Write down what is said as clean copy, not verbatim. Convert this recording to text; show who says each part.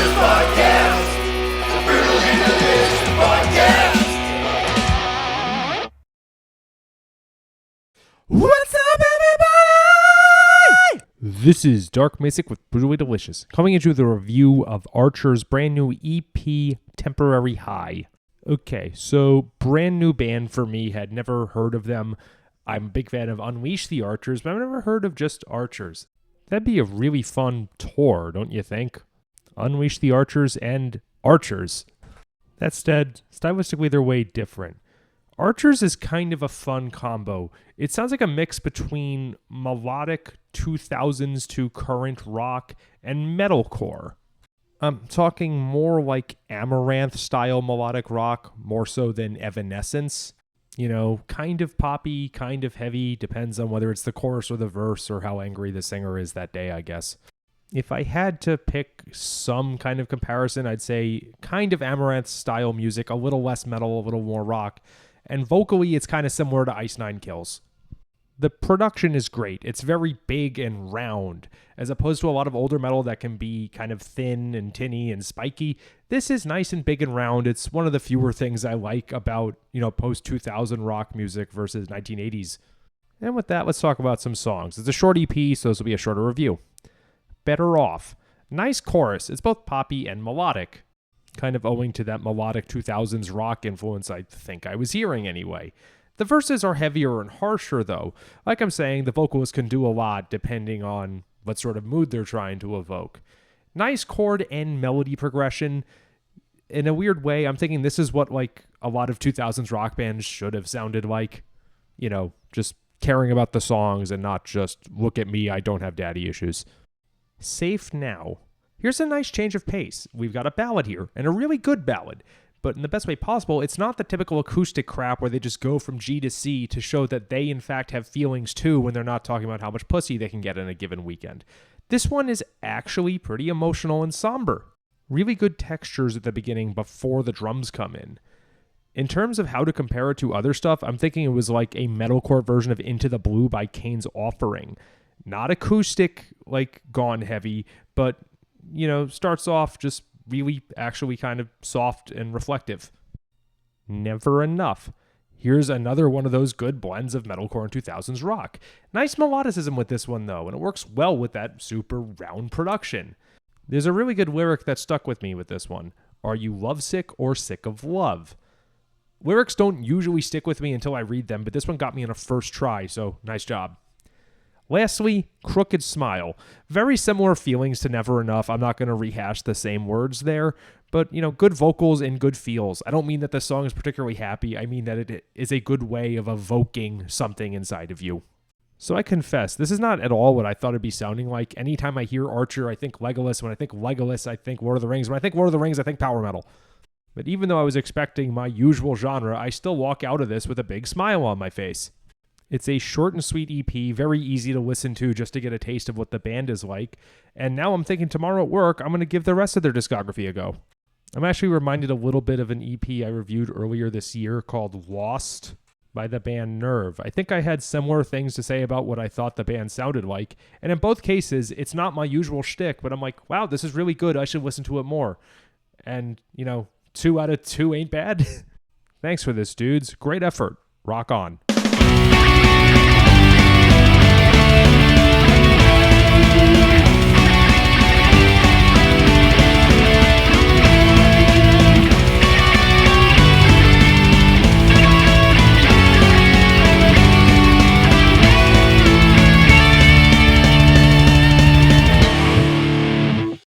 Speaker 1: Podcast. The Brutally Delicious Podcast.
Speaker 2: What's up, everybody? This is Dark Macek with Brutally Delicious, coming into the review of Archer's brand new EP, Temporary High. Okay, so brand new band for me, had never heard of them. I'm a big fan of Unleash the Archers, but I've never heard of just Archers. That'd be a really fun tour, don't you think? Unleash the Archers and Archers. That said, stylistically they're way different. Archers is kind of a fun combo. It sounds like a mix between melodic 2000s to current rock and metalcore. I'm talking more like Amaranth-style melodic rock, more so than Evanescence. You know, kind of poppy, kind of heavy, depends on whether it's the chorus or the verse or how angry the singer is that day, I guess. If I had to pick some kind of comparison, I'd say kind of Amaranth-style music, a little less metal, a little more rock, and vocally it's kind of similar to Ice Nine Kills. The production is great. It's very big and round, as opposed to a lot of older metal that can be kind of thin and tinny and spiky. This is nice and big and round. It's one of the fewer things I like about, post-2000 rock music versus 1980s. And with that, let's talk about some songs. It's a short EP, so this will be a shorter review. Better Off. Nice chorus. It's both poppy and melodic, kind of owing to that melodic 2000s rock influence I think I was hearing anyway. The verses are heavier and harsher, though. Like I'm saying, the vocalist can do a lot depending on what sort of mood they're trying to evoke. Nice chord and melody progression. In a weird way, I'm thinking this is what like a lot of 2000s rock bands should have sounded like. Just caring about the songs and not just, look at me, I don't have daddy issues. Safe Now. Here's a nice change of pace. We've got a ballad here, and a really good ballad. But in the best way possible, it's not the typical acoustic crap where they just go from G to C to show that they in fact have feelings too when they're not talking about how much pussy they can get in a given weekend. This one is actually pretty emotional and somber. Really good textures at the beginning before the drums come in. In terms of how to compare it to other stuff, I'm thinking it was like a metalcore version of Into the Blue by Kane's Offering. Not acoustic, like gone heavy, but, starts off just really actually kind of soft and reflective. Never Enough. Here's another one of those good blends of metalcore and 2000s rock. Nice melodicism with this one, though, and it works well with that super round production. There's a really good lyric that stuck with me with this one. Are you lovesick or sick of love? Lyrics don't usually stick with me until I read them, but this one got me on a first try, so nice job. Lastly, Crooked Smile. Very similar feelings to Never Enough. I'm not going to rehash the same words there, but, good vocals and good feels. I don't mean that the song is particularly happy. I mean that it is a good way of evoking something inside of you. So I confess, this is not at all what I thought it'd be sounding like. Anytime I hear Archer, I think Legolas. When I think Legolas, I think Lord of the Rings. When I think Lord of the Rings, I think power metal. But even though I was expecting my usual genre, I still walk out of this with a big smile on my face. It's a short and sweet EP, very easy to listen to just to get a taste of what the band is like. And now I'm thinking tomorrow at work, I'm going to give the rest of their discography a go. I'm actually reminded a little bit of an EP I reviewed earlier this year called Lost by the band Nerve. I think I had similar things to say about what I thought the band sounded like. And in both cases, it's not my usual shtick, but I'm like, wow, this is really good. I should listen to it more. And, 2 out of 2 ain't bad. Thanks for this, dudes. Great effort. Rock on.